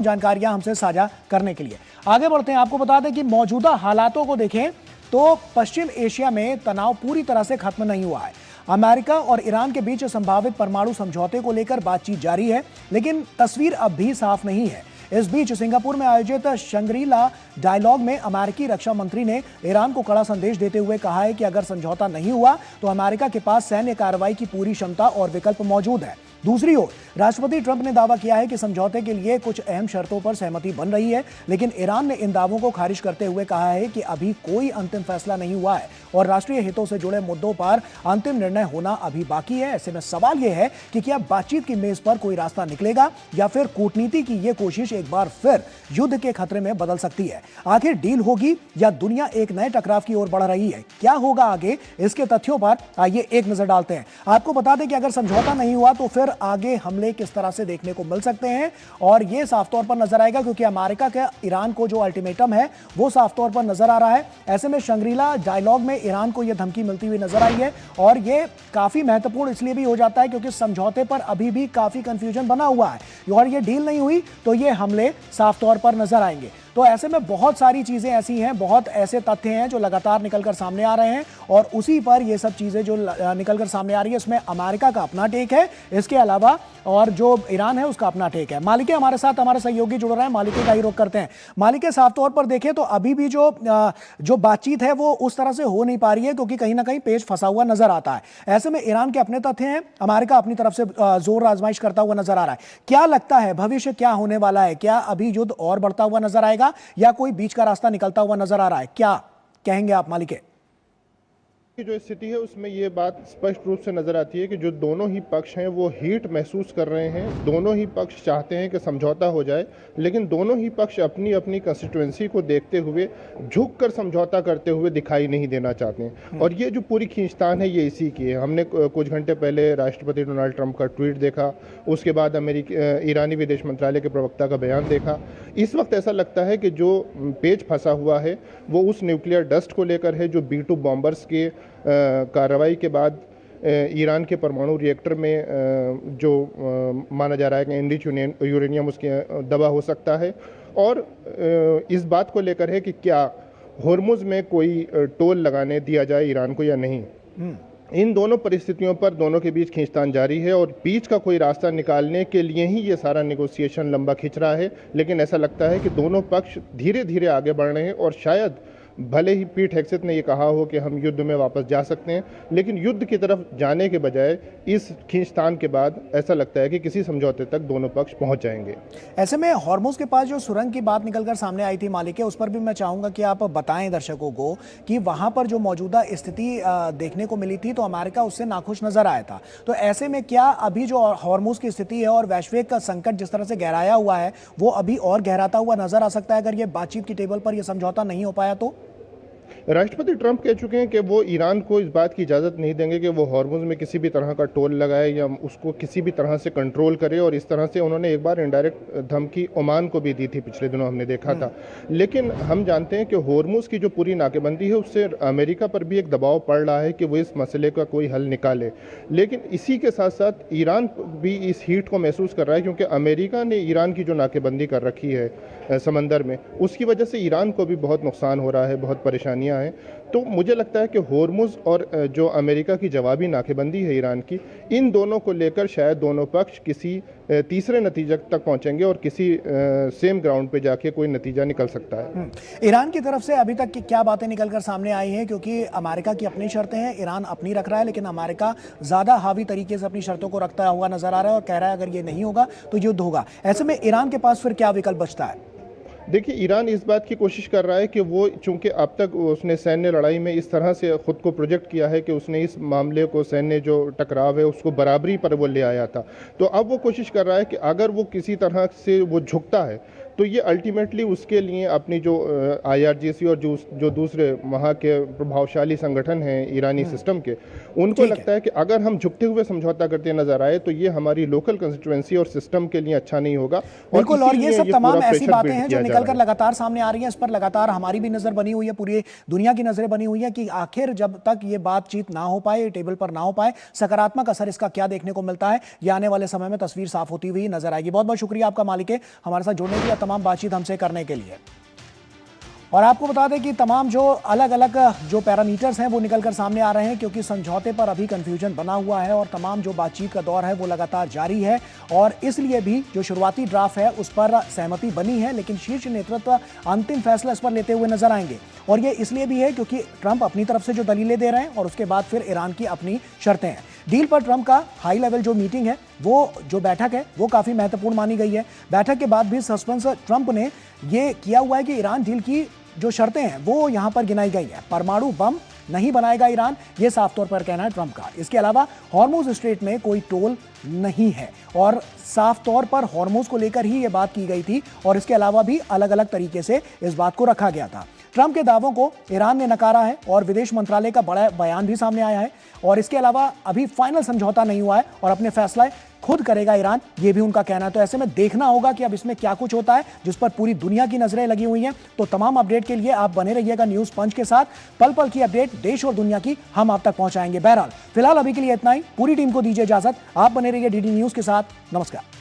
जानकारियां हमसे साझा करने के लिए। आगे बढ़ते हैं, आपको बता दें कि मौजूदा हालातों को देखें तो पश्चिम एशिया में तनाव पूरी तरह से खत्म नहीं हुआ है। अमेरिका और ईरान के बीच संभावित परमाणु समझौते को लेकर बातचीत जारी है, लेकिन तस्वीर अब भी साफ नहीं है। इस बीच सिंगापुर में आयोजित शंग्री-ला डायलॉग में अमेरिकी रक्षा मंत्री ने ईरान को कड़ा संदेश देते हुए कहा है कि अगर समझौता नहीं हुआ तो अमेरिका के पास सैन्य कार्रवाई की पूरी क्षमता और विकल्प मौजूद है। दूसरी ओर राष्ट्रपति ट्रंप ने दावा किया है कि समझौते के लिए कुछ अहम शर्तों पर सहमति बन रही है, लेकिन ईरान ने इन दावों को खारिज करते हुए कहा है कि अभी कोई अंतिम फैसला नहीं हुआ है और राष्ट्रीय हितों से जुड़े मुद्दों पर अंतिम निर्णय होना अभी बाकी है। ऐसे में सवाल यह है कि क्या बातचीत की मेज पर कोई रास्ता निकलेगा या फिर कूटनीति की यह कोशिश एक बार फिर युद्ध के खतरे में बदल सकती है। आखिर डील होगी या दुनिया एक नए टकराव की ओर बढ़ रही है? क्या होगा आगे, इसके तथ्यों पर आइए एक नजर डालते हैं। आपको बता दें कि अगर समझौता नहीं हुआ तो फिर आगे हमले किस तरह से देखने को मिल सकते हैं, और यह साफ तौर पर नजर आएगा क्योंकि अमेरिका का ईरान को जो अल्टीमेटम है वो साफ तौर पर नजर आ रहा है। ऐसे में शंग्री-ला डायलॉग में ईरान को यह धमकी मिलती हुई नजर आई है और यह काफी महत्वपूर्ण इसलिए भी हो जाता है क्योंकि समझौते पर अभी भी काफी कंफ्यूजन बना हुआ है और यह डील नहीं हुई तो ये हमले साफ तौर पर नजर आएंगे। तो ऐसे में बहुत सारी चीजें ऐसी हैं, बहुत ऐसे तथ्य हैं जो लगातार निकलकर सामने आ रहे हैं और उसी पर ये सब चीजें जो निकलकर सामने आ रही है इसमें अमेरिका का अपना टेक है, इसके अलावा और जो ईरान है उसका अपना टेक है। मालिके हमारे साथ हमारे सहयोगी जुड़ रहे हैं, मालिके का ही रुख करते हैं। मालिके, साफ तौर पर देखें तो अभी भी जो बातचीत है वो उस तरह से हो नहीं पा रही है क्योंकि कहीं ना कहीं पेच फंसा हुआ नजर आता है। ऐसे में ईरान के अपने तथ्य हैं, अमेरिका अपनी तरफ से जोर आजमाइश करता हुआ नजर आ रहा है। क्या लगता है भविष्य क्या होने वाला है? क्या अभी युद्ध और बढ़ता हुआ नजर आएगा या कोई बीच का रास्ता निकलता हुआ नजर आ रहा है? क्या कहेंगे आप मालिके? की जो स्थिति है उसमें ये बात स्पष्ट रूप से नजर आती है कि जो दोनों ही पक्ष हैं वो हीट महसूस कर रहे हैं। दोनों ही पक्ष चाहते हैं कि समझौता हो जाए, लेकिन दोनों ही पक्ष अपनी अपनी कंस्टिट्यूएंसी को देखते हुए झुककर समझौता करते हुए दिखाई नहीं देना चाहते हैं। और ये जो पूरी खींचतान है ये इसी की है। हमने कुछ घंटे पहले राष्ट्रपति डोनाल्ड ट्रंप का ट्वीट देखा, उसके बाद ईरानी विदेश मंत्रालय के प्रवक्ता का बयान देखा। इस वक्त ऐसा लगता है कि जो पेच फंसा हुआ है वो उस न्यूक्लियर डस्ट को लेकर है जो B-2 बॉम्बर्स के कार्रवाई के बाद ईरान के परमाणु रिएक्टर में जो माना जा रहा है कि एनरिच यूरेनियम उसके दबा हो सकता है, और इस बात को लेकर है कि क्या होर्मुज में कोई टोल लगाने दिया जाए ईरान को या नहीं। इन दोनों परिस्थितियों पर दोनों के बीच खींचतान जारी है और बीच का कोई रास्ता निकालने के लिए ही ये सारा नेगोशिएशन लंबा खिंच रहा है। लेकिन ऐसा लगता है कि दोनों पक्ष धीरे धीरे आगे बढ़ रहे हैं और शायद भले ही पीट हेग्सेथ ने यह कहा हो कि हम युद्ध में वापस जा सकते हैं, लेकिन युद्ध की तरफ जाने के बजाय इस खींचतान के बाद ऐसा लगता है कि किसी समझौते तक दोनों पक्ष पहुंच जाएंगे। ऐसे में हॉर्मुज के पास जो सुरंग की बात निकलकर सामने आई थी मालिके, उस पर भी मैं चाहूंगा कि आप बताएं दर्शकों को कि वहां पर जो मौजूदा स्थिति देखने को मिली थी तो अमेरिका उससे नाखुश नजर आया था। तो ऐसे में क्या अभी जो हॉर्मुज की स्थिति है और वैश्विक संकट जिस तरह से गहराया हुआ है वो अभी और गहराता हुआ नजर आ सकता है अगर ये बातचीत की टेबल पर यह समझौता नहीं हो पाया तो? राष्ट्रपति ट्रंप कह चुके हैं कि वो ईरान को इस बात की इजाज़त नहीं देंगे कि वो हॉर्मुज में किसी भी तरह का टोल लगाए या उसको किसी भी तरह से कंट्रोल करे, और इस तरह से उन्होंने एक बार इनडायरेक्ट धमकी ओमान को भी दी थी, पिछले दिनों हमने देखा था। लेकिन हम जानते हैं कि हॉर्मुज की जो पूरी नाकेबंदी है उससे अमेरिका पर भी एक दबाव पड़ रहा है कि वो इस मसले का कोई हल निकाले। लेकिन इसी के साथ साथ ईरान भी इस हीट को महसूस कर रहा है क्योंकि अमेरिका ने ईरान की जो नाकेबंदी कर रखी है समंदर में, उसकी वजह से ईरान को भी बहुत नुकसान हो रहा है, बहुत परेशानियां हैं। तो मुझे लगता है कि हॉर्मुज और जो अमेरिका की जवाबी नाकेबंदी है ईरान की, इन दोनों को लेकर शायद दोनों पक्ष किसी तीसरे नतीजे तक पहुंचेंगे और किसी सेम ग्राउंड पे जाके कोई नतीजा निकल सकता है। ईरान की तरफ से अभी तक की क्या बातें निकलकर सामने आई हैं? क्योंकि अमेरिका की अपनी शर्तें हैं, ईरान अपनी रख रहा है, लेकिन अमेरिका ज्यादा हावी तरीके से अपनी शर्तों को रखता हुआ नजर आ रहा है और कह रहा है अगर ये नहीं होगा तो युद्ध होगा। ऐसे में ईरान के पास फिर क्या विकल्प बचता है? देखिए, ईरान इस बात की कोशिश कर रहा है कि वो, चूंकि अब तक उसने सैन्य लड़ाई में इस तरह से खुद को प्रोजेक्ट किया है कि उसने इस मामले को, सैन्य जो टकराव है उसको बराबरी पर वो ले आया था, तो अब वो कोशिश कर रहा है कि अगर वो किसी तरह से वो झुकता है तो ये अल्टीमेटली उसके लिए अपनी जो IRGC और जो दूसरे वहाँ के प्रभावशाली संगठन हैं ईरानी सिस्टम के, उनको लगता है कि अगर हम झुकते हुए समझौता करते नजर आए तो ये हमारी लोकल कंस्टिट्यूएंसी और सिस्टम के लिए अच्छा नहीं होगा। बिल्कुल, और ये सब तमाम ऐसी बातें हैं जो निकलकर लगातार सामने आ रही हैं। इस पर लगातार हमारी भी नजर बनी हुई है, पूरी दुनिया की नजरें बनी हुई है कि आखिर जब तक ये बातचीत ना हो पाए, टेबल पर ना हो पाए, सकारात्मक असर इसका क्या देखने को मिलता है, ये आने वाले समय में तस्वीर साफ होती हुई नजर आएगी। बहुत बहुत शुक्रिया आपका मालिक है हमारे साथ जुड़ने के लिए, तमाम बातचीत हमसे करने के लिए। और आपको बता दें कि तमाम जो अलग अलग जो पैरामीटर्स हैं वो निकलकर सामने आ रहे हैं, क्योंकि समझौते पर अभी कंफ्यूजन बना हुआ है और तमाम जो बातचीत का दौर है वो लगातार जारी है। और इसलिए भी जो शुरुआती ड्राफ्ट है उस पर सहमति बनी है, लेकिन शीर्ष नेतृत्व अंतिम फैसला इस पर लेते हुए नजर आएंगे। और ये इसलिए भी है क्योंकि ट्रंप अपनी तरफ से जो दलीलें दे रहे हैं और उसके बाद फिर ईरान की अपनी शर्तें हैं। डील पर ट्रंप का हाई लेवल जो मीटिंग है, वो जो बैठक है वो काफी महत्वपूर्ण मानी गई है। बैठक के बाद भी सस्पेंस ट्रंप ने ये किया हुआ है कि ईरान डील की जो शर्तें हैं वो यहां पर गिनाई गई है। परमाणु बम नहीं बनाएगा ईरान, ये साफ तौर पर कहना है ट्रंप का। इसके अलावा हॉर्मुज स्ट्रेट में कोई टोल नहीं है और साफ तौर पर हॉर्मुज को लेकर ही ये बात की गई थी और इसके अलावा भी अलग अलग तरीके से इस बात को रखा गया था। ट्रंप के दावों को ईरान ने नकारा है और विदेश मंत्रालय का बड़ा बयान भी सामने आया है। और इसके अलावा अभी फाइनल समझौता नहीं हुआ है और अपने फैसला खुद करेगा ईरान, ये भी उनका कहना है। तो ऐसे में देखना होगा कि अब इसमें क्या कुछ होता है, जिस पर पूरी दुनिया की नजरें लगी हुई हैं। तो तमाम अपडेट के लिए आप बने रहिएगा न्यूज पंच के साथ। पल पल की अपडेट देश और दुनिया की हम आप तक पहुंचाएंगे। बहरहाल फिलहाल अभी के लिए इतना ही। पूरी टीम को दीजिए इजाजत। आप बने रहिए DD न्यूज के साथ। नमस्कार।